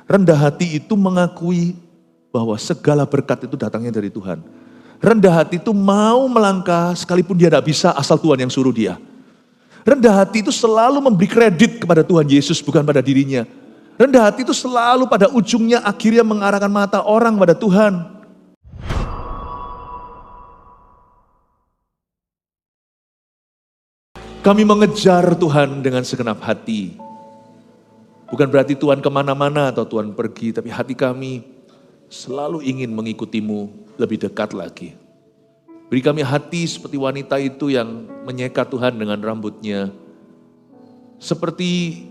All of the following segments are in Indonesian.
Rendah hati itu mengakui bahwa segala berkat itu datangnya dari Tuhan. Rendah hati itu mau melangkah sekalipun dia tidak bisa asal Tuhan yang suruh dia. Rendah hati itu selalu memberi kredit kepada Tuhan Yesus bukan pada dirinya. Rendah hati itu selalu pada ujungnya akhirnya mengarahkan mata orang pada Tuhan. Kami mengejar Tuhan dengan segenap hati. Bukan berarti Tuhan kemana-mana atau Tuhan pergi, tapi hati kami selalu ingin mengikutimu lebih dekat lagi. Beri kami hati seperti wanita itu yang menyeka Tuhan dengan rambutnya. Seperti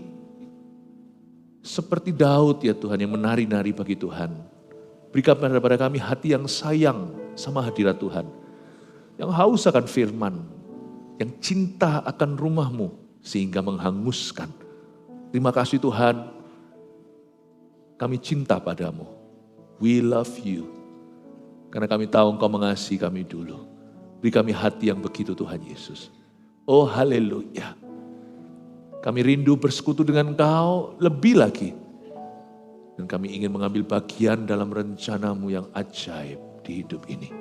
Daud ya Tuhan yang menari-nari bagi Tuhan. Berikan kepada kami hati yang sayang sama hadirat Tuhan. Yang haus akan firman. Yang cinta akan rumah-Mu sehingga menghanguskan. Terima kasih Tuhan. Kami cinta padamu. We love you. Karena kami tahu Engkau mengasihi kami dulu. Beri kami hati yang begitu Tuhan Yesus. Oh haleluya. Kami rindu bersekutu dengan Engkau lebih lagi. Dan kami ingin mengambil bagian dalam rencana-Mu yang ajaib di hidup ini.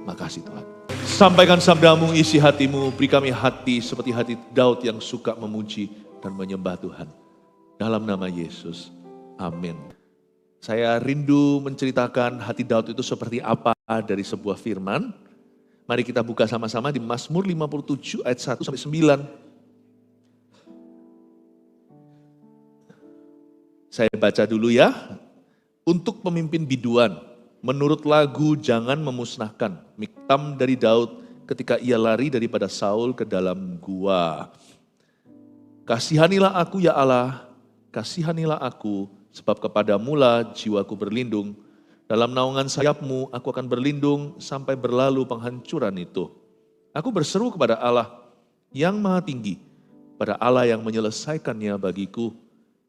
Makasih Tuhan. Sampaikan sabda-Mu, isi hati-Mu. Beri kami hati seperti hati Daud yang suka memuji dan menyembah Tuhan. Dalam nama Yesus. Amin. Saya rindu menceritakan hati Daud itu seperti apa dari sebuah firman. Mari kita buka sama-sama di Mazmur 57 ayat 1 sampai 9. Saya baca dulu ya. Untuk pemimpin biduan, menurut lagu jangan memusnahkan. Miktam dari Daud ketika ia lari daripada Saul ke dalam gua. Kasihanilah aku ya Allah, kasihanilah aku, sebab kepadamu-lah jiwaku berlindung. Dalam naungan sayap-Mu aku akan berlindung sampai berlalu penghancuran itu. Aku berseru kepada Allah yang maha tinggi, pada Allah yang menyelesaikannya bagiku.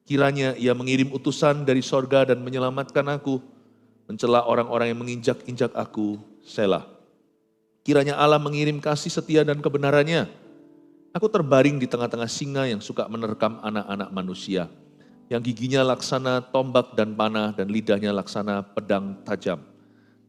Kiranya ia mengirim utusan dari sorga dan menyelamatkan aku, mencela orang-orang yang menginjak-injak aku, Selah. Kiranya Allah mengirim kasih setia dan kebenarannya. Aku terbaring di tengah-tengah singa yang suka menerkam anak-anak manusia, yang giginya laksana tombak dan panah dan lidahnya laksana pedang tajam.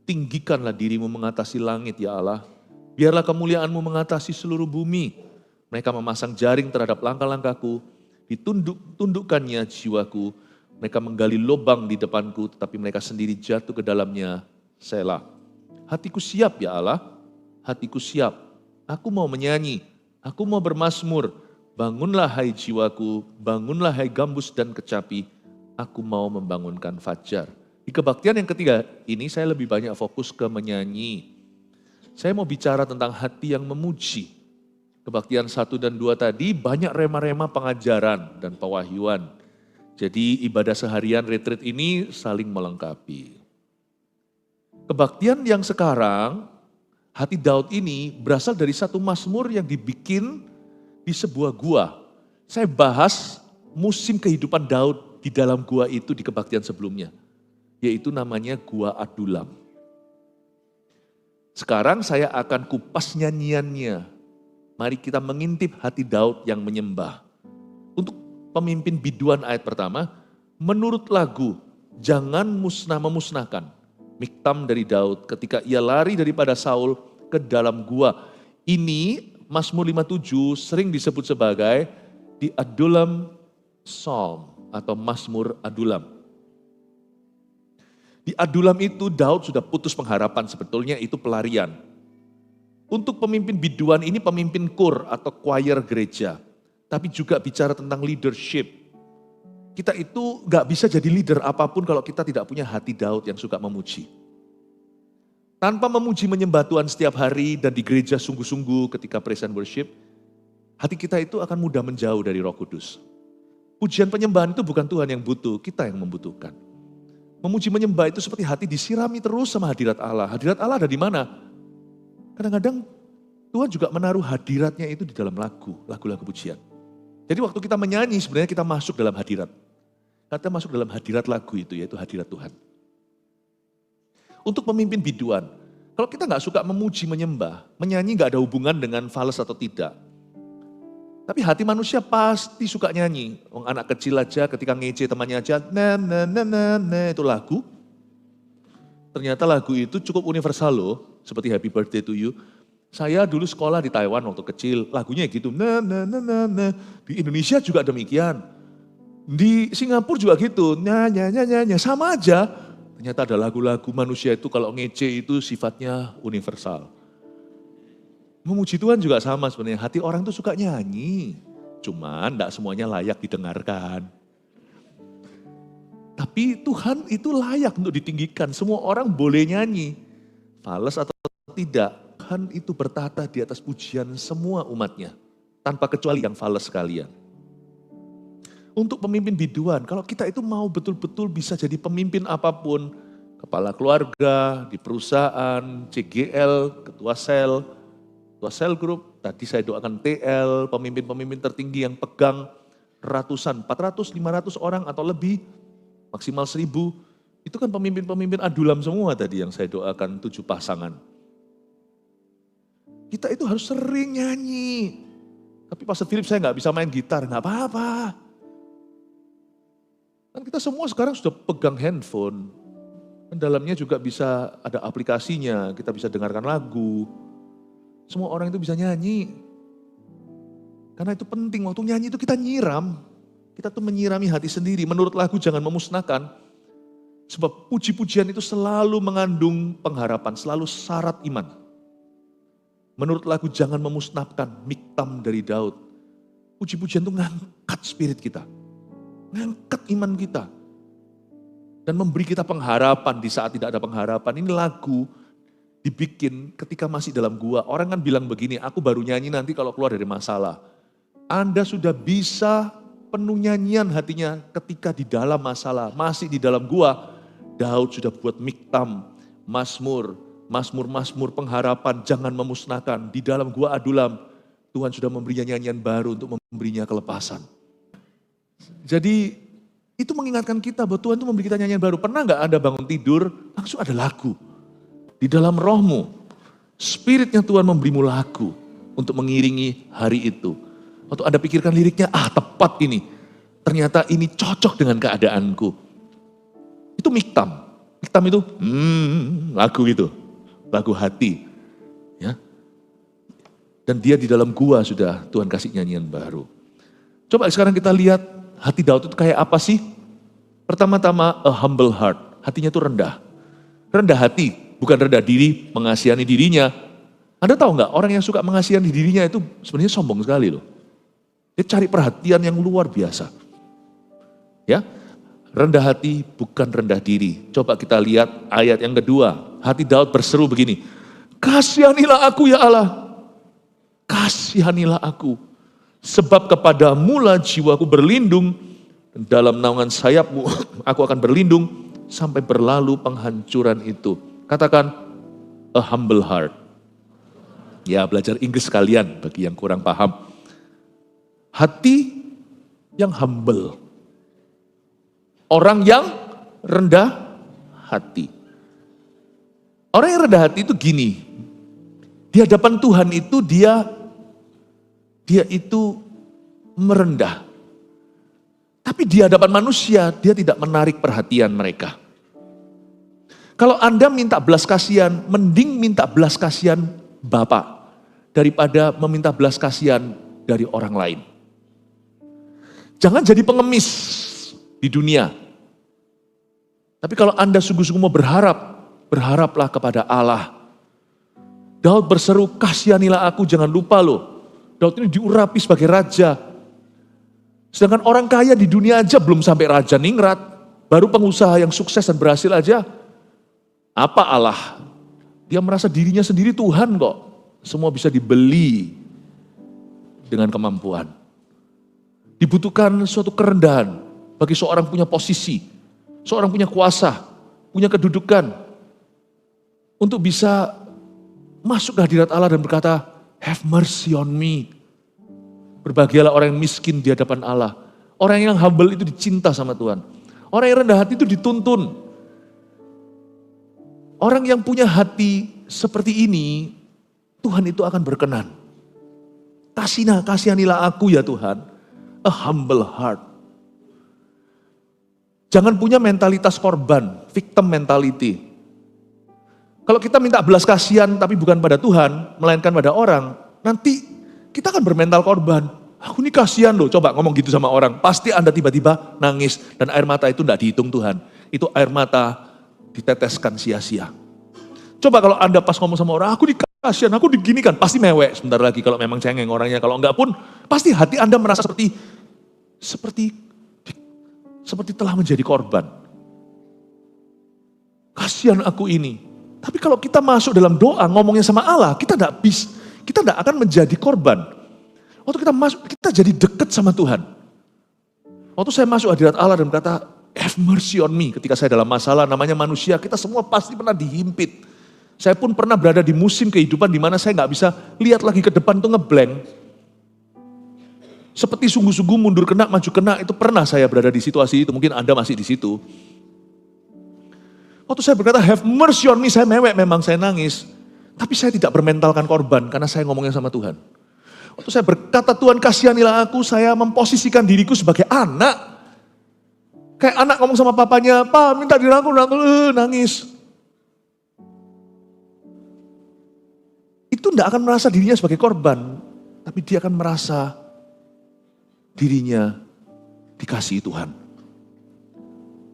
Tinggikanlah dirimu mengatasi langit ya Allah, biarlah kemuliaan-Mu mengatasi seluruh bumi. Mereka memasang jaring terhadap langkah-langkahku, ditundukkannya jiwaku. Mereka menggali lubang di depanku, tetapi mereka sendiri jatuh ke dalamnya. Selah. Hatiku siap ya Allah, hatiku siap. Aku mau menyanyi, aku mau bermazmur. Bangunlah hai jiwaku, bangunlah hai gambus dan kecapi. Aku mau membangunkan fajar. Di kebaktian yang ketiga ini saya lebih banyak fokus ke menyanyi. Saya mau bicara tentang hati yang memuji. Kebaktian 1 dan 2 tadi banyak rema-rema pengajaran dan pewahyuan. Jadi ibadah seharian retreat ini saling melengkapi. Kebaktian yang sekarang, hati Daud ini berasal dari satu mazmur yang dibikin di sebuah gua. Saya bahas musim kehidupan Daud di dalam gua itu di kebaktian sebelumnya. Yaitu namanya Gua Adulam. Sekarang saya akan kupas nyanyiannya. Mari kita mengintip hati Daud yang menyembah. Untuk pemimpin biduan ayat pertama, menurut lagu, jangan memusnahkan. Miktam dari Daud ketika ia lari daripada Saul ke dalam gua. Ini Mazmur 57 sering disebut sebagai the Adullam Psalm atau Mazmur Adulam. Di Adulam itu Daud sudah putus pengharapan, sebetulnya itu pelarian. Untuk pemimpin biduan ini pemimpin kur atau choir gereja. Tapi juga bicara tentang leadership. Kita itu gak bisa jadi leader apapun kalau kita tidak punya hati Daud yang suka memuji. Tanpa memuji menyembah Tuhan setiap hari dan di gereja sungguh-sungguh ketika praise and worship, hati kita itu akan mudah menjauh dari Roh Kudus. Pujian penyembahan itu bukan Tuhan yang butuh, kita yang membutuhkan. Memuji menyembah itu seperti hati disirami terus sama hadirat Allah. Hadirat Allah ada di mana? Kadang-kadang Tuhan juga menaruh hadiratnya itu di dalam lagu-lagu pujian. Jadi waktu kita menyanyi sebenarnya kita masuk dalam hadirat. Kita masuk dalam hadirat lagu itu, yaitu hadirat Tuhan. Untuk pemimpin biduan, kalau kita gak suka memuji, menyembah, menyanyi gak ada hubungan dengan fales atau tidak. Tapi hati manusia pasti suka nyanyi. Anak kecil aja ketika ngece temannya aja, itu lagu. Ternyata lagu itu cukup universal loh, seperti Happy Birthday to You. Saya dulu sekolah di Taiwan waktu kecil, lagunya gitu. Di Indonesia juga demikian. Di Singapura juga gitu, sama aja. Ternyata ada lagu-lagu manusia itu kalau ngece itu sifatnya universal. Memuji Tuhan juga sama sebenarnya, hati orang tuh suka nyanyi. Cuman enggak semuanya layak didengarkan. Tapi Tuhan itu layak untuk ditinggikan, semua orang boleh nyanyi. Fales atau tidak, Tuhan itu bertata di atas pujian semua umatnya. Tanpa kecuali yang fales sekalian. Untuk pemimpin biduan, kalau kita itu mau betul-betul bisa jadi pemimpin apapun, kepala keluarga, di perusahaan, CGL, ketua sel group, tadi saya doakan TL, pemimpin-pemimpin tertinggi yang pegang ratusan, 400, 500 orang atau lebih, maksimal 1000, itu kan pemimpin-pemimpin adulam semua tadi yang saya doakan 7 pasangan. Kita itu harus sering nyanyi. Tapi Pastor Philip saya nggak bisa main gitar, nggak apa-apa. Kan kita semua sekarang sudah pegang handphone. Dan dalamnya juga bisa ada aplikasinya, kita bisa dengarkan lagu. Semua orang itu bisa nyanyi. Karena itu penting, waktu nyanyi itu kita nyiram. Kita tuh menyirami hati sendiri, menurut lagu jangan memusnahkan. Sebab puji-pujian itu selalu mengandung pengharapan, selalu syarat iman. Menurut lagu jangan memusnahkan, miktam dari Daud. Puji-pujian itu ngangkat spirit kita. Ngangkat iman kita. Dan memberi kita pengharapan di saat tidak ada pengharapan. Ini lagu dibikin ketika masih dalam gua. Orang kan bilang begini, aku baru nyanyi nanti kalau keluar dari masalah. Anda sudah bisa penuh nyanyian hatinya ketika di dalam masalah. Masih di dalam gua. Daud sudah buat miktam, mazmur pengharapan, jangan memusnahkan. Di dalam gua adulam, Tuhan sudah memberinya nyanyian baru untuk memberinya kelepasan. Jadi itu mengingatkan kita bahwa Tuhan itu memberi kita nyanyian baru. Pernah gak Anda bangun tidur, langsung ada lagu. Di dalam rohmu, spiritnya Tuhan memberimu lagu untuk mengiringi hari itu. Waktu Anda pikirkan liriknya, tepat ini. Ternyata ini cocok dengan keadaanku. Itu miktam. Miktam itu lagu gitu. Lagu hati. Ya. Dan dia di dalam gua sudah Tuhan kasih nyanyian baru. Coba sekarang kita lihat hati Daud itu kayak apa sih? Pertama-tama a humble heart. Hatinya itu rendah. Rendah hati, bukan rendah diri, mengasihani dirinya. Anda tahu nggak orang yang suka mengasihani dirinya itu sebenarnya sombong sekali loh. Dia cari perhatian yang luar biasa. Ya, rendah hati bukan rendah diri. Coba kita lihat ayat yang kedua. Hati Daud berseru begini. Kasihanilah aku ya Allah. Kasihanilah aku. Sebab kepadamu lah jiwaku berlindung. Dan dalam naungan sayapmu aku akan berlindung. Sampai berlalu penghancuran itu. Katakan a humble heart. Ya belajar Inggris sekalian bagi yang kurang paham. Hati yang humble. Orang yang rendah hati. Orang yang rendah hati itu gini. Di hadapan Tuhan itu dia itu merendah. Tapi di hadapan manusia dia tidak menarik perhatian mereka. Kalau Anda minta belas kasihan, mending minta belas kasihan Bapa daripada meminta belas kasihan dari orang lain. Jangan jadi pengemis di dunia. Tapi kalau Anda sungguh-sungguh mau berharaplah kepada Allah. Daud berseru, kasihanilah aku, jangan lupa loh. Daud ini diurapi sebagai raja. Sedangkan orang kaya di dunia aja belum sampai raja ningrat. Baru pengusaha yang sukses dan berhasil aja. Apa Allah? Dia merasa dirinya sendiri Tuhan kok. Semua bisa dibeli dengan kemampuan. Dibutuhkan suatu kerendahan bagi seorang punya posisi, seorang punya kuasa, punya kedudukan, untuk bisa masuk ke hadirat Allah dan berkata, have mercy on me. Berbahagialah orang yang miskin di hadapan Allah. Orang yang humble itu dicinta sama Tuhan. Orang yang rendah hati itu dituntun. Orang yang punya hati seperti ini, Tuhan itu akan berkenan. Kasihanilah aku ya Tuhan. A humble heart. Jangan punya mentalitas korban, victim mentality. Kalau kita minta belas kasihan tapi bukan pada Tuhan, melainkan pada orang, nanti kita akan bermental korban. Aku ini kasihan loh, coba ngomong gitu sama orang. Pasti Anda tiba-tiba nangis dan air mata itu tidak dihitung Tuhan. Itu air mata diteteskan sia-sia. Coba kalau Anda pas ngomong sama orang, aku dikasihan, aku diginikan, pasti mewek sebentar lagi kalau memang cengeng orangnya. Kalau enggak pun, pasti hati Anda merasa seperti telah menjadi korban. Kasihan aku ini. Tapi kalau kita masuk dalam doa ngomongnya sama Allah, kita tidak akan menjadi korban. Waktu kita masuk, kita jadi dekat sama Tuhan. Waktu saya masuk hadirat Allah dan berkata, have mercy on me. Ketika saya dalam masalah, namanya manusia, kita semua pasti pernah dihimpit. Saya pun pernah berada di musim kehidupan di mana saya nggak bisa lihat lagi ke depan tuh ngeblank. Seperti sungguh-sungguh mundur kena, maju kena, itu pernah saya berada di situasi itu. Mungkin Anda masih di situ. Waktu saya berkata, have mercy on me, saya mewek memang, saya nangis. Tapi saya tidak bermentalkan korban, karena saya ngomongnya sama Tuhan. Waktu saya berkata, Tuhan kasihanilah aku, saya memposisikan diriku sebagai anak. Kayak anak ngomong sama papanya, Pak minta dirangkul, nangis. Itu tidak akan merasa dirinya sebagai korban, tapi dia akan merasa dirinya dikasihi Tuhan.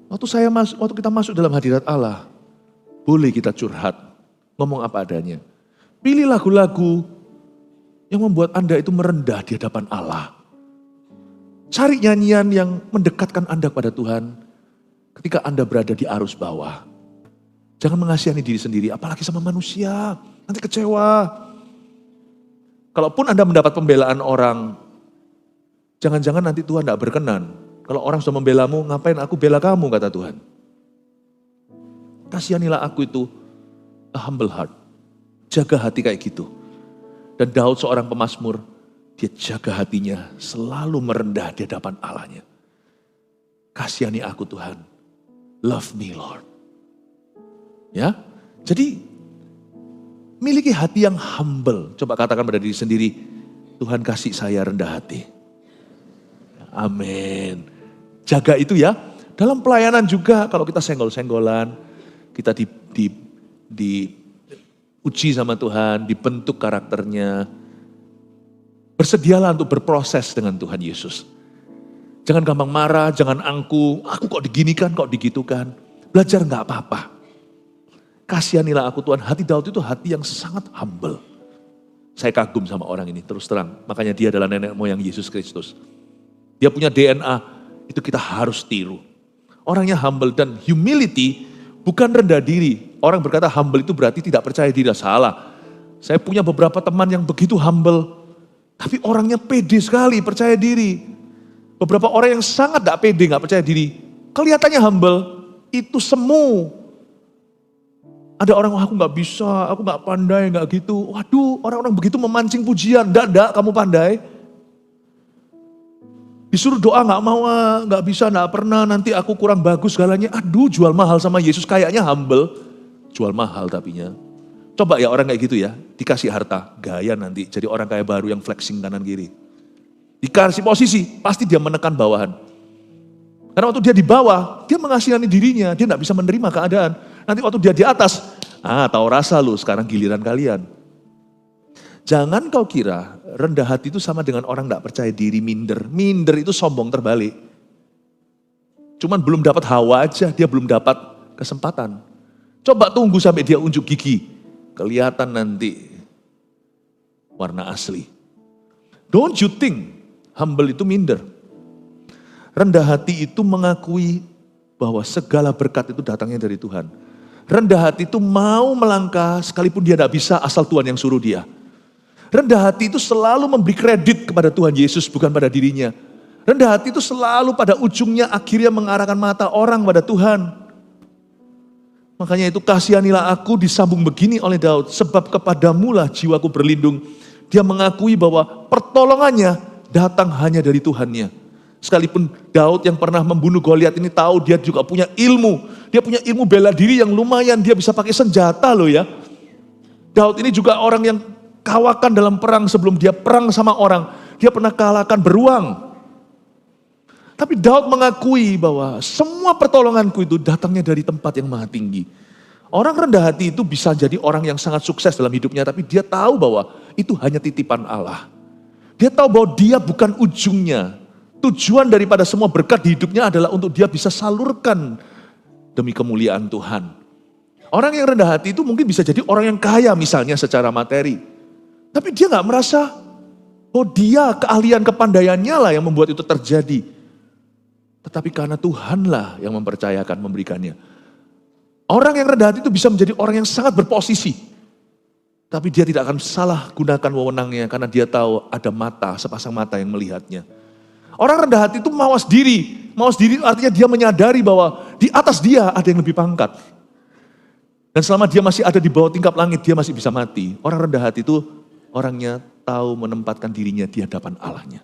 Waktu kita masuk dalam hadirat Allah, boleh kita curhat, ngomong apa adanya. Pilih lagu-lagu yang membuat Anda itu merendah di hadapan Allah. Cari nyanyian yang mendekatkan Anda pada Tuhan ketika Anda berada di arus bawah. Jangan mengasihani diri sendiri, apalagi sama manusia, nanti kecewa. Kalaupun Anda mendapat pembelaan orang, jangan-jangan nanti Tuhan tidak berkenan. Kalau orang sudah membelamu, ngapain aku bela kamu, kata Tuhan. Kasihanilah aku itu a humble heart. Jaga hati kayak gitu. Dan Daud seorang pemazmur, dia jaga hatinya selalu merendah di hadapan Allahnya. Kasihani aku Tuhan. Love me Lord. Ya, jadi miliki hati yang humble. Coba katakan pada diri sendiri, Tuhan kasih saya rendah hati. Amin. Jaga itu ya. Dalam pelayanan juga kalau kita senggol-senggolan, kita diuji sama Tuhan, dibentuk karakternya. Bersedialah untuk berproses dengan Tuhan Yesus. Jangan gampang marah, jangan angkuh, aku kok diginikan, kok digitukan. Belajar gak apa-apa. Kasihanilah aku Tuhan. Hati Daud itu hati yang sangat humble. Saya kagum sama orang ini, terus terang. Makanya dia adalah nenek moyang Yesus Kristus. Dia punya DNA, itu kita harus tiru. Orangnya humble dan humility bukan rendah diri. Orang berkata humble itu berarti tidak percaya diri, salah. Saya punya beberapa teman yang begitu humble, tapi orangnya pede sekali, percaya diri. Beberapa orang yang sangat gak pede, gak percaya diri, kelihatannya humble, itu semu. Ada orang, aku gak bisa, aku gak pandai, gak gitu. Waduh, orang-orang begitu memancing pujian, enggak, kamu pandai. Disuruh doa gak mau, gak bisa, gak pernah, nanti aku kurang bagus segalanya. Aduh, jual mahal sama Yesus, kayaknya humble. Jual mahal tapinya. Coba ya orang kayak gitu ya, dikasih harta, gaya nanti. Jadi orang kaya baru yang flexing kanan kiri. Dikasih posisi, pasti dia menekan bawahan. Karena waktu dia di bawah, dia mengasihani dirinya, dia gak bisa menerima keadaan. Nanti waktu dia di atas, tahu rasa lu, sekarang giliran kalian. Jangan kau kira rendah hati itu sama dengan orang gak percaya diri, minder. Minder itu sombong terbalik. Cuman belum dapat hawa aja, dia belum dapat kesempatan. Coba tunggu sampai dia unjuk gigi. Kelihatan nanti warna asli. Don't you think humble itu minder? Rendah hati itu mengakui bahwa segala berkat itu datangnya dari Tuhan. Rendah hati itu mau melangkah sekalipun dia tidak bisa asal Tuhan yang suruh dia. Rendah hati itu selalu memberi kredit kepada Tuhan Yesus bukan pada dirinya. Rendah hati itu selalu pada ujungnya akhirnya mengarahkan mata orang pada Tuhan. Makanya itu kasihanilah aku disambung begini oleh Daud. Sebab kepadamulah jiwaku berlindung. Dia mengakui bahwa pertolongannya datang hanya dari Tuhannya. Sekalipun Daud yang pernah membunuh Goliat ini tahu dia juga punya ilmu. Dia punya ilmu bela diri yang lumayan. Dia bisa pakai senjata loh ya. Daud ini juga orang yang kawakan dalam perang sebelum dia perang sama orang. Dia pernah kalahkan beruang. Tapi Daud mengakui bahwa semua pertolonganku itu datangnya dari tempat yang maha tinggi. Orang rendah hati itu bisa jadi orang yang sangat sukses dalam hidupnya, tapi dia tahu bahwa itu hanya titipan Allah. Dia tahu bahwa dia bukan ujungnya. Tujuan daripada semua berkat di hidupnya adalah untuk dia bisa salurkan demi kemuliaan Tuhan. Orang yang rendah hati itu mungkin bisa jadi orang yang kaya misalnya secara materi. Tapi dia gak merasa bahwa dia keahlian kepandaiannya lah yang membuat itu terjadi. Tetapi karena Tuhanlah yang mempercayakan, memberikannya. Orang yang rendah hati itu bisa menjadi orang yang sangat berposisi. Tapi dia tidak akan salah gunakan wewenangnya karena dia tahu ada mata, sepasang mata yang melihatnya. Orang rendah hati itu mawas diri. Mawas diri artinya dia menyadari bahwa di atas dia ada yang lebih pangkat. Dan selama dia masih ada di bawah tingkap langit, dia masih bisa mati. Orang rendah hati itu orangnya tahu menempatkan dirinya di hadapan Allahnya.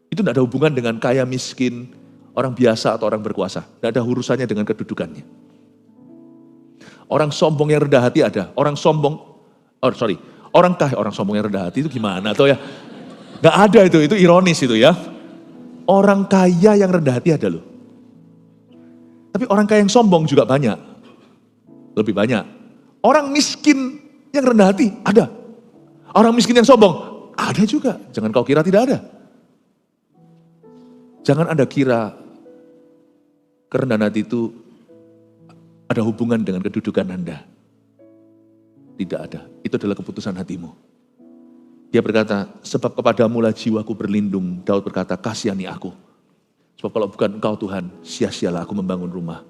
Itu tidak ada hubungan dengan kaya miskin, orang biasa atau orang berkuasa. Tidak ada urusannya dengan kedudukannya. Orang sombong yang rendah hati ada. Orang sombong yang rendah hati itu gimana? Atau ya, gak ada itu ironis itu ya. Orang kaya yang rendah hati ada loh. Tapi orang kaya yang sombong juga banyak. Lebih banyak. Orang miskin yang rendah hati ada. Orang miskin yang sombong ada juga. Jangan kau kira tidak ada. Jangan Anda kira kerendahan hati itu ada hubungan dengan kedudukan Anda. Tidak ada. Itu adalah keputusan hatimu. Dia berkata, sebab kepadamu lah jiwaku berlindung. Daud berkata, kasihani aku. Sebab kalau bukan engkau Tuhan, sia-sialah aku membangun rumah.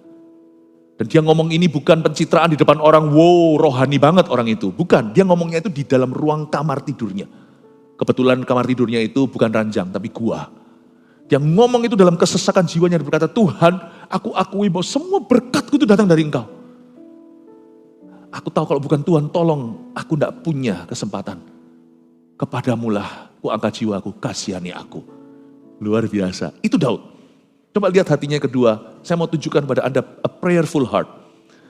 Dan dia ngomong ini bukan pencitraan di depan orang, wow rohani banget orang itu. Bukan, dia ngomongnya itu di dalam ruang kamar tidurnya. Kebetulan kamar tidurnya itu bukan ranjang, tapi gua. Dia ngomong itu dalam kesesakan jiwanya, dia berkata, Tuhan aku akui bahwa semua berkatku itu datang dari engkau. Aku tahu kalau bukan Tuhan tolong, aku tidak punya kesempatan. Kepadamulah ku angkat jiwaku, kasihani aku. Luar biasa, itu Daud. Coba lihat hatinya yang kedua, saya mau tunjukkan pada Anda a prayerful heart.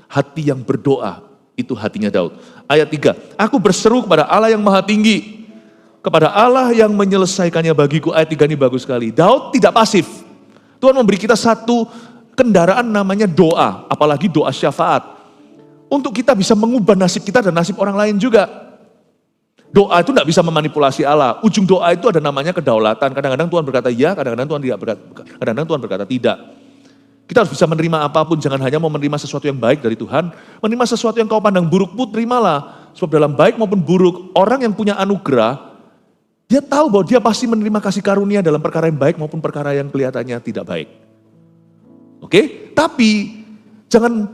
Hati yang berdoa, itu hatinya Daud. Ayat 3, aku berseru kepada Allah yang maha tinggi. Kepada Allah yang menyelesaikannya bagiku. Ayat 3 ini bagus sekali. Daud tidak pasif. Tuhan memberi kita satu kendaraan namanya doa. Apalagi doa syafaat. Untuk kita bisa mengubah nasib kita dan nasib orang lain juga. Doa itu tidak bisa memanipulasi Allah. Ujung doa itu ada namanya kedaulatan. Kadang-kadang Tuhan berkata ya, kadang-kadang Tuhan tidak berkata, kadang-kadang Tuhan berkata tidak. Kita harus bisa menerima apapun, jangan hanya mau menerima sesuatu yang baik dari Tuhan. Menerima sesuatu yang kau pandang buruk pun terimalah. Sebab dalam baik maupun buruk, orang yang punya anugerah, dia tahu bahwa dia pasti menerima kasih karunia dalam perkara yang baik maupun perkara yang kelihatannya tidak baik. Oke? Tapi jangan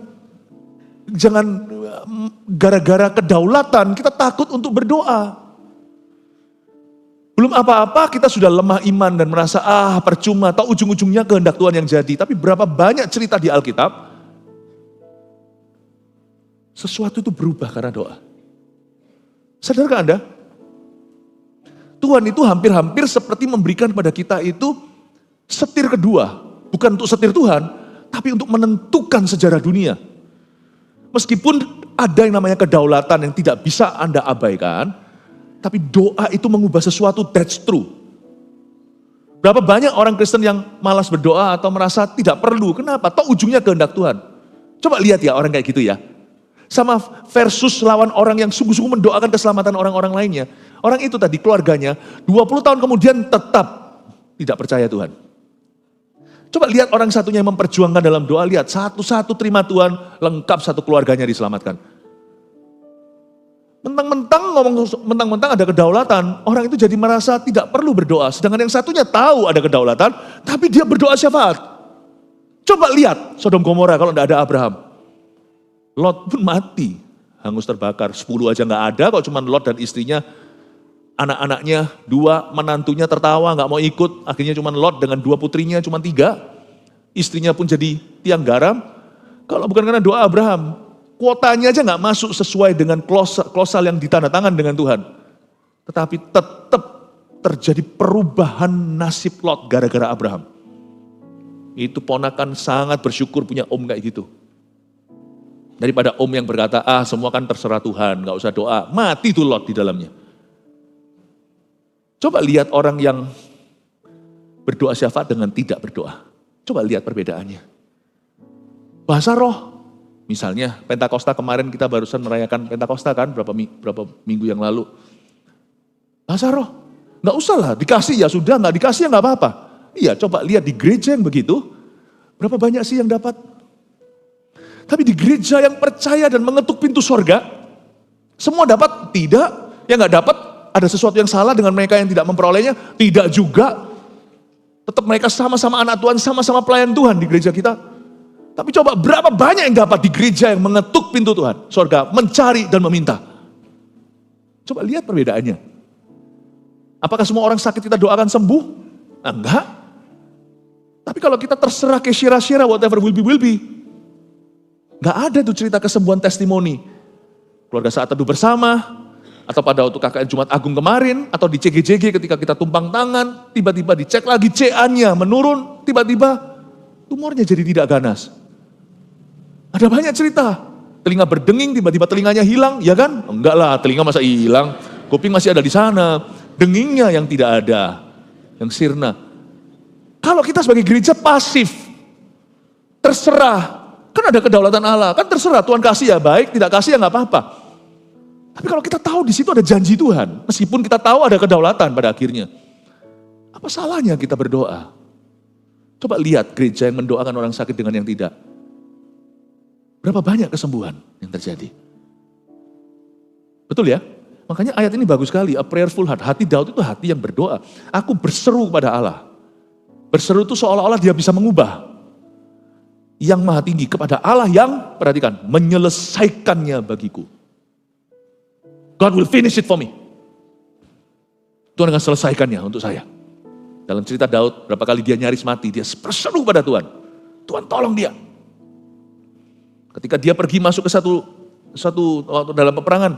gara-gara kedaulatan kita takut untuk berdoa. Belum apa-apa kita sudah lemah iman dan merasa percuma, atau ujung-ujungnya kehendak Tuhan yang jadi. Tapi berapa banyak cerita di Alkitab, sesuatu itu berubah karena doa. Sadarkah Anda? Tuhan itu hampir-hampir seperti memberikan pada kita itu setir kedua. Bukan untuk setir Tuhan, tapi untuk menentukan sejarah dunia. Meskipun ada yang namanya kedaulatan yang tidak bisa Anda abaikan, tapi doa itu mengubah sesuatu, that's true. Berapa banyak orang Kristen yang malas berdoa atau merasa tidak perlu, kenapa? Toh ujungnya kehendak Tuhan. Coba lihat ya orang kayak gitu ya. Sama versus lawan orang yang sungguh-sungguh mendoakan keselamatan orang-orang lainnya. Orang itu tadi keluarganya 20 tahun kemudian tetap tidak percaya Tuhan. Coba lihat orang satunya yang memperjuangkan dalam doa, lihat satu-satu terima Tuhan, lengkap satu keluarganya diselamatkan. Mentang-mentang ada kedaulatan, orang itu jadi merasa tidak perlu berdoa. Sedangkan yang satunya tahu ada kedaulatan, tapi dia berdoa syafaat. Coba lihat Sodom Gomora kalau tidak ada Abraham. Lot pun mati, hangus terbakar. 10 aja nggak ada, kalau cuma Lot dan istrinya, anak-anaknya 2, menantunya tertawa nggak mau ikut. Akhirnya cuma Lot dengan 2 putrinya, cuma 3. Istrinya pun jadi tiang garam. Kalau bukan karena doa Abraham, kuotanya aja nggak masuk sesuai dengan klosal yang ditandatangan dengan Tuhan. Tetapi tetap terjadi perubahan nasib Lot gara-gara Abraham. Itu ponakan sangat bersyukur punya om kayak gitu. Daripada om yang berkata, semua kan terserah Tuhan, gak usah doa. Mati tuh Lot di dalamnya. Coba lihat orang yang berdoa syafaat dengan tidak berdoa. Coba lihat perbedaannya. Bahasa roh. Misalnya Pentakosta kemarin kita barusan merayakan Pentakosta kan berapa minggu yang lalu. Bahasa roh. Nggak usah lah, dikasih ya sudah, nggak dikasih ya nggak apa-apa. Iya, coba lihat di gereja yang begitu, berapa banyak sih yang dapat? Tapi di gereja yang percaya dan mengetuk pintu sorga, semua dapat? Tidak. Yang nggak dapat, ada sesuatu yang salah dengan mereka yang tidak memperolehnya? Tidak juga. Tetap mereka sama-sama anak Tuhan, sama-sama pelayan Tuhan di gereja kita. Tapi coba berapa banyak yang dapat di gereja yang mengetuk pintu Tuhan, sorga, mencari dan meminta. Coba lihat perbedaannya. Apakah semua orang sakit kita doakan sembuh? Enggak. Tapi kalau kita terserah ke syira-syira, whatever will be. Enggak ada tuh cerita kesembuhan testimoni. Keluarga saat teduh bersama, atau pada waktu KKN Jumat Agung kemarin, atau di CGJG ketika kita tumpang tangan, tiba-tiba dicek lagi CA-nya menurun, tiba-tiba tumornya jadi tidak ganas. Ada banyak cerita. Telinga berdenging, tiba-tiba telinganya hilang, ya kan? Enggak lah, telinga masa hilang. Kuping masih ada di sana. Dengingnya yang tidak ada, yang sirna. Kalau kita sebagai gereja pasif, terserah, kan ada kedaulatan Allah, kan terserah Tuhan kasih ya baik, tidak kasih ya nggak apa-apa. Tapi kalau kita tahu di situ ada janji Tuhan, meskipun kita tahu ada kedaulatan pada akhirnya, apa salahnya kita berdoa? Coba lihat gereja yang mendoakan orang sakit dengan yang tidak. Berapa banyak kesembuhan yang terjadi? Betul ya? Makanya ayat ini bagus sekali, a prayerful heart. Hati Daud itu hati yang berdoa. Aku berseru kepada Allah. Berseru itu seolah-olah dia bisa mengubah. Yang maha tinggi kepada Allah yang, perhatikan, menyelesaikannya bagiku. God will finish it for me. Tuhan akan selesaikannya untuk saya. Dalam cerita Daud, berapa kali dia nyaris mati, dia berseru kepada Tuhan. Tuhan tolong dia. Ketika dia pergi masuk ke satu waktu dalam peperangan,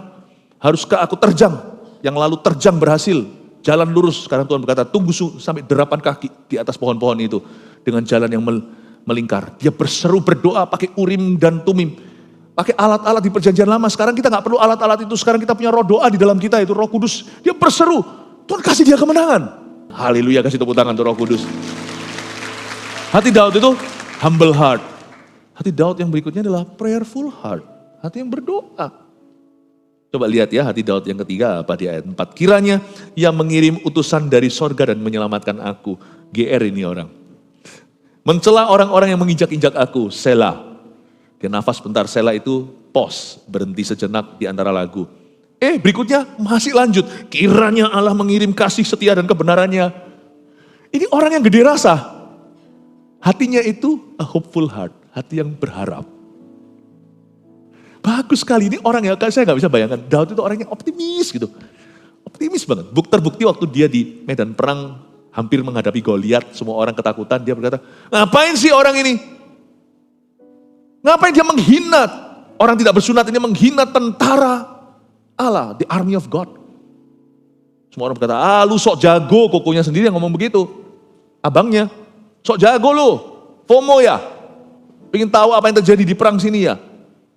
haruskah aku terjang? Yang lalu terjang berhasil. Jalan lurus. Sekarang Tuhan berkata, tunggu sampai derapan kaki di atas pohon-pohon itu. Dengan jalan yang melingkar. Dia berseru berdoa pakai urim dan tumim. Pakai alat-alat di perjanjian lama. Sekarang kita gak perlu alat-alat itu. Sekarang kita punya roh doa di dalam kita. Itu Roh Kudus. Dia berseru. Tuhan kasih dia kemenangan. Haleluya, kasih tepuk tangan untuk Roh Kudus. Hati Daud itu humble heart. Hati Daud yang berikutnya adalah prayerful heart. Hati yang berdoa. Coba lihat ya hati Daud yang ketiga apa di ayat 4. Kiranya yang mengirim utusan dari sorga dan menyelamatkan aku. GR ini orang. Mencela orang-orang yang menginjak-injak aku. Selah. Dia nafas bentar, selah itu pause. Berhenti sejenak di antara lagu. Berikutnya masih lanjut. Kiranya Allah mengirim kasih setia dan kebenarannya. Ini orang yang gede rasa. Hatinya itu a hopeful heart. Hati yang berharap. Bagus sekali, ini orang yang saya gak bisa bayangkan. Daud itu orang yang optimis gitu. Optimis banget. Terbukti waktu dia di medan perang hampir menghadapi Goliat, semua orang ketakutan. Dia berkata, ngapain sih orang ini? Ngapain dia menghina? Orang tidak bersunat ini menghina tentara Allah, the army of God. Semua orang berkata, lu sok jago, kokonya sendiri yang ngomong begitu. Abangnya, sok jago lu, FOMO ya. Pengen tahu apa yang terjadi di perang sini ya.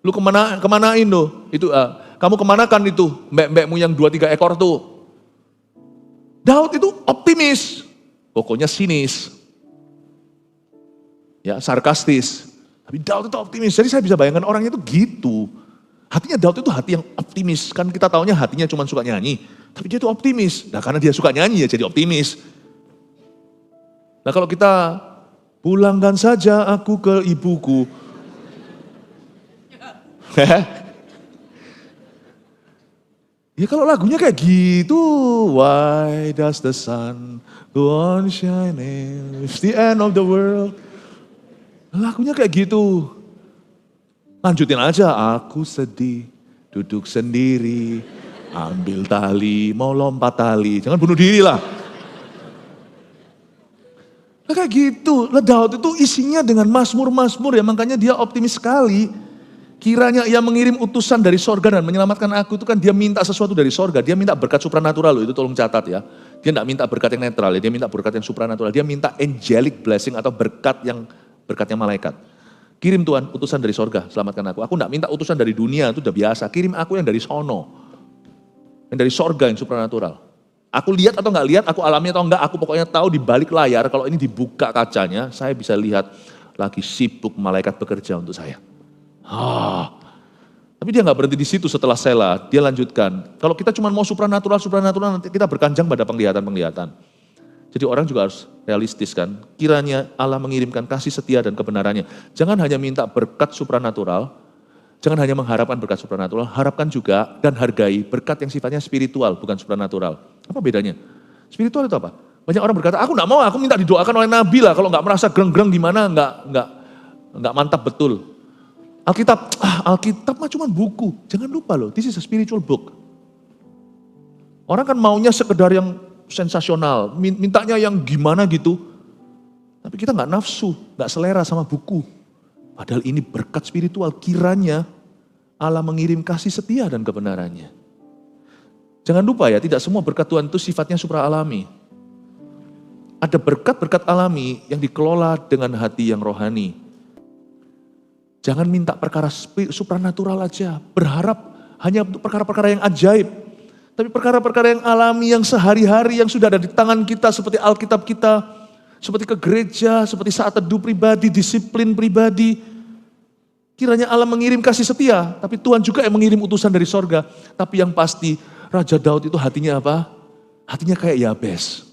Lu kemanain lu? Itu kamu kemanakan itu mbek-mbekmu yang 2-3 ekor tuh? Daud itu optimis, pokoknya sinis, ya sarkastis. Tapi Daud itu optimis. Jadi saya bisa bayangkan orangnya itu gitu. Hatinya Daud itu hati yang optimis. Kan kita taunya hatinya cuma suka nyanyi, tapi dia itu optimis. Nah karena dia suka nyanyi ya jadi optimis. Nah kalau kita pulangkan saja aku ke ibuku. Ya kalau lagunya kayak gitu, why does the sun go on shining, it's the end of the world. Lagunya kayak gitu. Lanjutin aja, aku sedih, duduk sendiri, ambil tali, mau lompat tali, jangan bunuh diri lah. Nah, kayak gitu, Daud itu isinya dengan mazmur-mazmur ya, makanya dia optimis sekali. Kiranya ia mengirim utusan dari sorga dan menyelamatkan aku, itu kan dia minta sesuatu dari sorga, dia minta berkat supranatural loh, itu tolong catat ya. Dia tidak minta berkat yang netral ya, dia minta berkat yang supranatural, dia minta angelic blessing atau berkatnya malaikat. Kirim Tuhan utusan dari sorga, selamatkan aku. Aku tidak minta utusan dari dunia, itu udah biasa, kirim aku yang dari sono. Yang dari sorga yang supranatural. Aku lihat atau nggak lihat, aku alami atau enggak, aku pokoknya tahu di balik layar, kalau ini dibuka kacanya, saya bisa lihat lagi sibuk malaikat bekerja untuk saya. Tapi dia nggak berhenti di situ setelah Sela, dia lanjutkan. Kalau kita cuma mau supranatural, nanti kita berkanjang pada penglihatan-penglihatan. Jadi orang juga harus realistis kan. Kiranya Allah mengirimkan kasih setia dan kebenarannya. Jangan hanya minta berkat supranatural, jangan hanya mengharapkan berkat supranatural, harapkan juga dan hargai berkat yang sifatnya spiritual, bukan supranatural. Apa bedanya? Spiritual itu apa? Banyak orang berkata, aku enggak mau, aku minta didoakan oleh Nabi lah, kalau enggak merasa greng-greng gimana, enggak mantap betul. Alkitab mah cuma buku, jangan lupa loh, this is a spiritual book. Orang kan maunya sekedar yang sensasional, mintanya yang gimana gitu. Tapi kita enggak nafsu, enggak selera sama buku. Padahal ini berkat spiritual, kiranya Allah mengirim kasih setia dan kebenarannya. Jangan lupa ya, tidak semua berkat Tuhan itu sifatnya supra alami. Ada berkat-berkat alami yang dikelola dengan hati yang rohani. Jangan minta perkara supranatural aja, berharap hanya untuk perkara-perkara yang ajaib. Tapi perkara-perkara yang alami, yang sehari-hari, yang sudah ada di tangan kita, seperti Alkitab kita, seperti ke gereja, seperti saat teduh pribadi, disiplin pribadi. Kiranya Allah mengirim kasih setia, tapi Tuhan juga yang mengirim utusan dari sorga. Tapi yang pasti, Raja Daud itu hatinya apa? Hatinya kayak Yabes.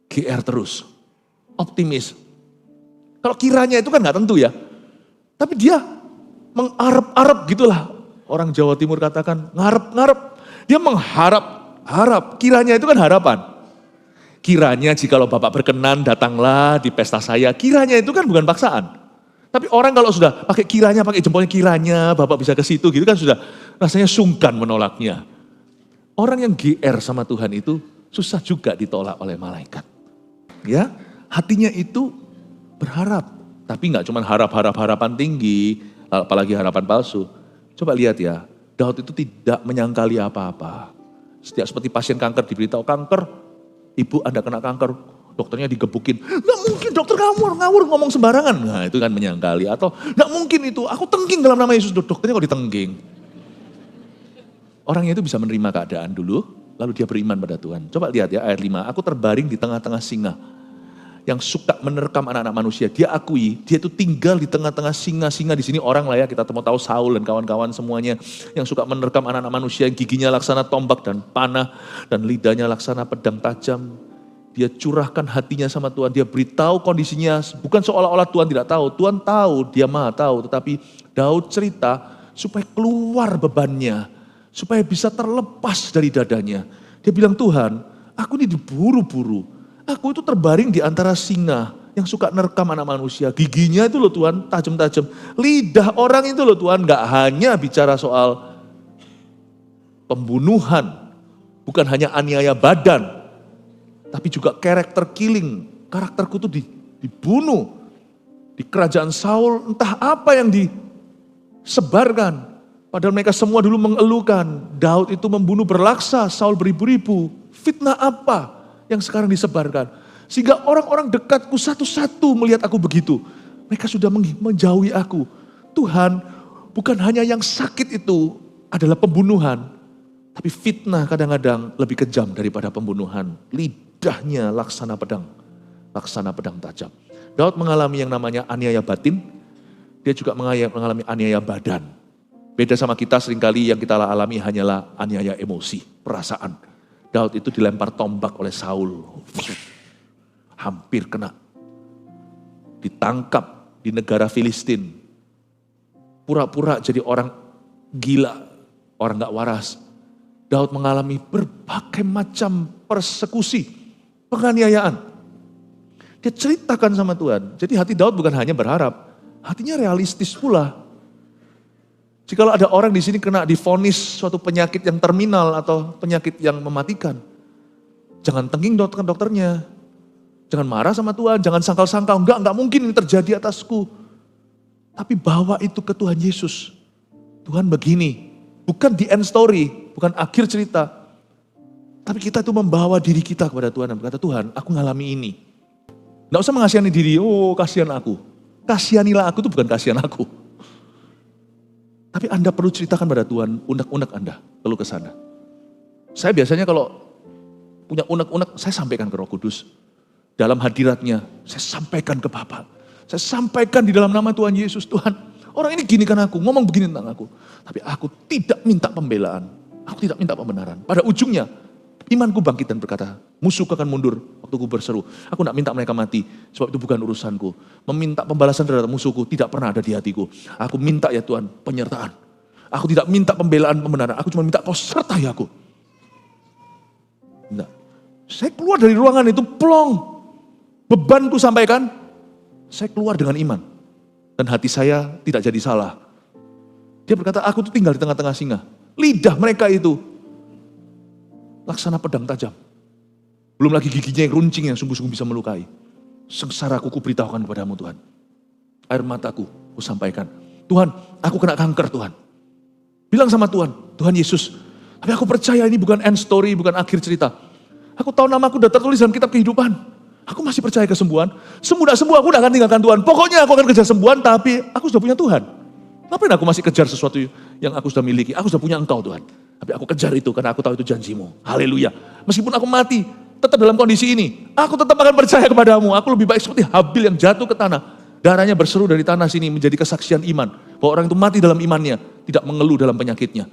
GR terus. Optimis. Kalau kiranya itu kan gak tentu ya. Tapi dia mengharap-harap gitulah. Orang Jawa Timur katakan ngarep-ngarep. Dia mengharap-harap. Kiranya itu kan harapan. Kiranya jikalau Bapak berkenan datanglah di pesta saya. Kiranya itu kan bukan paksaan. Tapi orang kalau sudah pakai kiranya, pakai jempolnya kiranya Bapak bisa ke situ gitu kan sudah rasanya sungkan menolaknya. Orang yang GR sama Tuhan itu susah juga ditolak oleh malaikat. Ya, hatinya itu berharap. Tapi nggak cuma harapan tinggi, apalagi harapan palsu. Coba lihat ya, Daud itu tidak menyangkali apa-apa. Setiap seperti pasien kanker diberitahu kanker, ibu Anda kena kanker, dokternya digebukin. Nggak mungkin dokter ngawur ngomong sembarangan. Nah itu kan menyangkali. Atau nggak mungkin itu, aku tengging dalam nama Yesus, dokternya kok ditengging. Orangnya itu bisa menerima keadaan dulu, lalu dia beriman pada Tuhan. Coba lihat ya ayat 5, aku terbaring di tengah-tengah singa yang suka menerkam anak-anak manusia. Dia akui, dia itu tinggal di tengah-tengah singa-singa. Di sini orang lah ya, kita mau tahu Saul dan kawan-kawan semuanya yang suka menerkam anak-anak manusia, giginya laksana tombak dan panah dan lidahnya laksana pedang tajam. Dia curahkan hatinya sama Tuhan, dia beritahu kondisinya, bukan seolah-olah Tuhan tidak tahu. Tuhan tahu, dia maha tahu, tetapi Daud cerita supaya keluar bebannya, supaya bisa terlepas dari dadanya. Dia bilang, Tuhan, aku ini diburu-buru. Aku itu terbaring di antara singa yang suka nerkam anak manusia. Giginya itu loh Tuhan, tajam-tajam. Lidah orang itu loh Tuhan, gak hanya bicara soal pembunuhan. Bukan hanya aniaya badan. Tapi juga karakter killing. Karakterku itu dibunuh. Di kerajaan Saul entah apa yang disebarkan. Padahal mereka semua dulu mengeluhkan. Daud itu membunuh berlaksa, Saul beribu-ribu. Fitnah apa yang sekarang disebarkan? Sehingga orang-orang dekatku satu-satu melihat aku begitu. Mereka sudah menjauhi aku. Tuhan, bukan hanya yang sakit itu adalah pembunuhan. Tapi fitnah kadang-kadang lebih kejam daripada pembunuhan. Lidahnya laksana pedang tajam. Daud mengalami yang namanya aniaya batin. Dia juga mengalami aniaya badan. Beda sama kita seringkali yang kita alami hanyalah aniaya emosi, perasaan. Daud itu dilempar tombak oleh Saul. Hampir kena. Ditangkap di negara Filistin. Pura-pura jadi orang gila, orang gak waras. Daud mengalami berbagai macam persekusi, penganiayaan. Dia ceritakan sama Tuhan. Jadi hati Daud bukan hanya berharap, hatinya realistis pula. Jikalau ada orang di sini kena divonis suatu penyakit yang terminal atau penyakit yang mematikan, jangan tengging dokternya. Jangan marah sama Tuhan, jangan sangkal-sangkal. Enggak mungkin ini terjadi atasku. Tapi bawa itu ke Tuhan Yesus. Tuhan begini, bukan the end story, bukan akhir cerita. Tapi kita itu membawa diri kita kepada Tuhan dan berkata, Tuhan, aku ngalami ini. Enggak usah mengasihani diri, oh kasihan aku. Kasihanilah aku itu bukan kasihan aku. Tapi Anda perlu ceritakan pada Tuhan, unek-unek Anda perlu ke sana. Saya biasanya kalau punya unek-unek, saya sampaikan ke Roh Kudus. Dalam hadiratnya, saya sampaikan ke Bapa. Saya sampaikan di dalam nama Tuhan Yesus, Tuhan, orang ini gini kan aku, ngomong begini tentang aku. Tapi aku tidak minta pembelaan, aku tidak minta pembenaran. Pada ujungnya, imanku bangkit dan berkata, musuhku akan mundur waktu ku berseru. Aku tidak minta mereka mati, sebab itu bukan urusanku. Meminta pembalasan terhadap musuhku tidak pernah ada di hatiku. Aku minta ya Tuhan, penyertaan. Aku tidak minta pembelaan pembenaran, aku cuma minta kau sertai aku. Nah, saya keluar dari ruangan itu, plong. Bebanku sampaikan, saya keluar dengan iman. Dan hati saya tidak jadi salah. Dia berkata, aku tuh tinggal di tengah-tengah singa. Lidah mereka itu laksana pedang tajam. Belum lagi giginya yang runcing yang sungguh-sungguh bisa melukai. Sengsaraku kuberitahukan kepadamu Tuhan. Air mataku ku sampaikan. Tuhan, aku kena kanker Tuhan. Bilang sama Tuhan, Tuhan Yesus. Tapi aku percaya ini bukan end story, bukan akhir cerita. Aku tahu namaku udah tertulis dalam kitab kehidupan. Aku masih percaya kesembuhan. Sembuh aku udah akan tinggalkan Tuhan. Pokoknya aku akan kejar sembuhan, tapi aku sudah punya Tuhan. Ngapain aku masih kejar sesuatu yang aku sudah miliki? Aku sudah punya Engkau Tuhan. Tapi aku kejar itu karena aku tahu itu janjimu. Haleluya. Meskipun aku mati, tetap dalam kondisi ini. Aku tetap akan percaya kepadamu. Aku lebih baik seperti Habil yang jatuh ke tanah. Darahnya berseru dari tanah sini menjadi kesaksian iman. Bahwa orang itu mati dalam imannya. Tidak mengeluh dalam penyakitnya.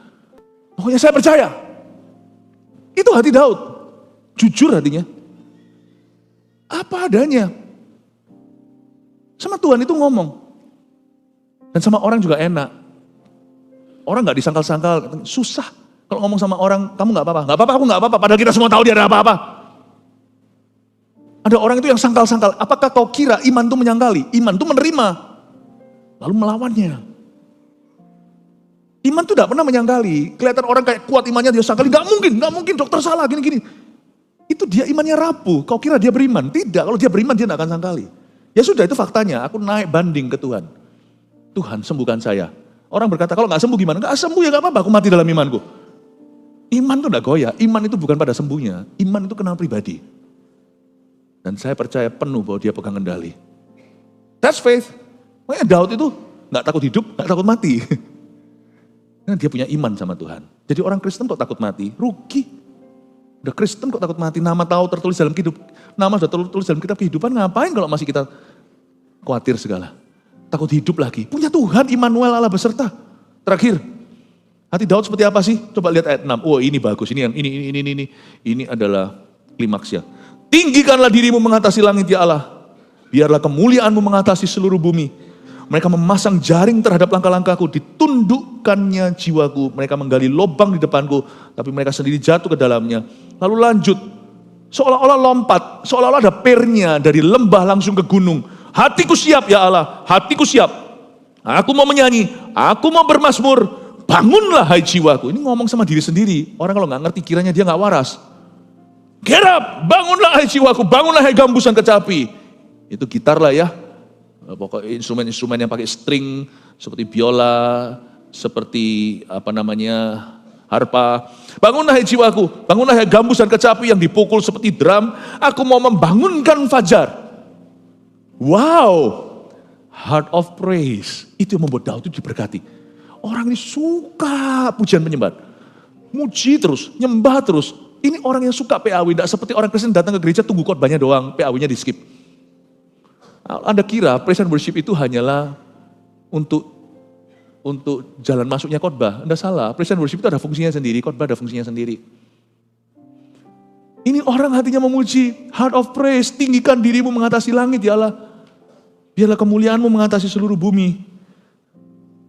Pokoknya saya percaya. Itu hati Daud. Jujur hatinya. Apa adanya. Sama Tuhan itu ngomong. Dan sama orang juga enak. Orang gak disangkal-sangkal. Susah. Kalau ngomong sama orang, kamu gak apa-apa. Gak apa-apa, aku gak apa-apa. Padahal kita semua tahu dia ada apa-apa. Ada orang itu yang sangkal-sangkal. Apakah kau kira iman itu menyangkali? Iman itu menerima. Lalu melawannya. Iman itu tidak pernah menyangkali. Kelihatan orang kayak kuat imannya, dia sangkali. Gak mungkin dokter salah, gini-gini. Itu dia imannya rapuh. Kau kira dia beriman? Tidak, kalau dia beriman dia tidak akan sangkali. Ya sudah, itu faktanya. Aku naik banding ke Tuhan. Tuhan sembuhkan saya. Orang berkata, kalau gak sembuh gimana? Gak sembuh ya gak apa-apa, aku mati dalam imanku. Iman itu tidak goyah. Iman itu bukan pada sembuhnya. Iman itu kenal pribadi. Dan saya percaya penuh bahwa dia pegang kendali. That's faith. Makanya Daud itu gak takut hidup, gak takut mati. Karena dia punya iman sama Tuhan. Jadi orang Kristen kok takut mati? Rugi. Udah Kristen kok takut mati, nama tahu tertulis dalam nama sudah tertulis dalam kitab kehidupan, ngapain kalau masih kita khawatir segala. Takut hidup lagi, punya Tuhan, Immanuel Allah beserta. Terakhir, hati Daud seperti apa sih? Coba lihat ayat 6, oh ini bagus, ini adalah klimaksnya. Tinggikanlah dirimu mengatasi langit ya Allah, biarlah kemuliaanmu mengatasi seluruh bumi. Mereka memasang jaring terhadap langkah-langkahku, ditundukkannya jiwaku. Mereka menggali lubang di depanku, tapi mereka sendiri jatuh ke dalamnya. Lalu lanjut, seolah-olah lompat, seolah-olah ada pernya dari lembah langsung ke gunung. Hatiku siap ya Allah, hatiku siap. Aku mau menyanyi, aku mau bermazmur. Bangunlah hai jiwaku. Ini ngomong sama diri sendiri. Orang kalau nggak ngerti kiranya dia nggak waras. Get up, bangunlah hai jiwaku, bangunlah hai gambusan kecapi. Itu gitar lah ya. Pokoknya instrumen-instrumen yang pakai string seperti biola, seperti harpa. Bangunlah hai jiwaku, bangunlah hai gambusan kecapi yang dipukul seperti drum. Aku mau membangunkan fajar. Wow, heart of praise. Itu yang membuat Daud itu diberkati. Orang ini suka pujian penyembahan. Muji terus, nyembah terus. Ini orang yang suka PAW, tidak seperti orang Kristen datang ke gereja tunggu khotbahnya doang, PAW-nya di skip. Anda kira praise and worship itu hanyalah untuk jalan masuknya khotbah? Anda salah, praise and worship itu ada fungsinya sendiri, khotbah ada fungsinya sendiri. Ini orang hatinya memuji, heart of praise, tinggikan dirimu mengatasi langit ya Allah. Biarlah kemuliaanmu mengatasi seluruh bumi.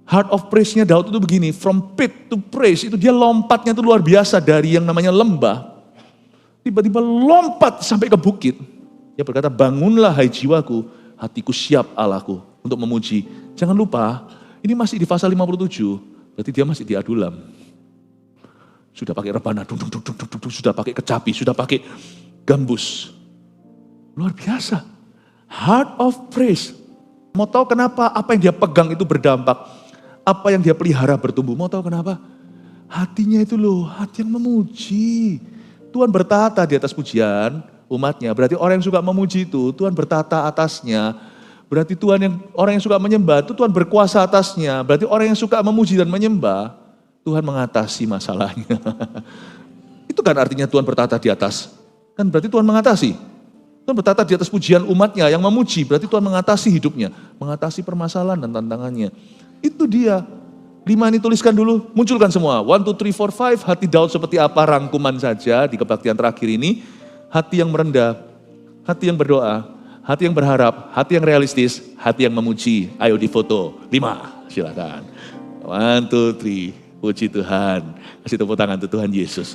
Heart of praise-nya Daud itu begini, from pit to praise, itu dia lompatnya itu luar biasa dari yang namanya lembah. Tiba-tiba lompat sampai ke bukit. Dia berkata, bangunlah hai jiwaku, hatiku siap Allahku untuk memuji. Jangan lupa, ini masih di pasal 57, berarti dia masih di Adulam. Sudah pakai rebana, sudah pakai kecapi, sudah pakai gambus. Luar biasa. Heart of praise. Mau tahu kenapa apa yang dia pegang itu berdampak? Apa yang dia pelihara bertumbuh? Mau tahu kenapa? Hatinya itu loh, hati yang memuji. Tuhan bertata di atas pujian umatnya. Berarti orang yang suka memuji itu, Tuhan bertata atasnya. Berarti orang yang suka menyembah itu Tuhan berkuasa atasnya. Berarti orang yang suka memuji dan menyembah, Tuhan mengatasi masalahnya. Itu kan artinya Tuhan bertata di atas Kan berarti Tuhan mengatasi. Tuhan bertata di atas pujian umatnya yang memuji, berarti Tuhan mengatasi hidupnya, mengatasi permasalahan dan tantangannya. Itu dia. 5 ini tuliskan dulu, munculkan semua. 1, 2, 3, 4, 5, hati Daud seperti apa, rangkuman saja di kebaktian terakhir ini. Hati yang merendah, hati yang berdoa, hati yang berharap, hati yang realistis, hati yang memuji. Ayo difoto, 5, silakan. 1, 2, 3, puji Tuhan. Kasih tepuk tangan untuk Tuhan Yesus.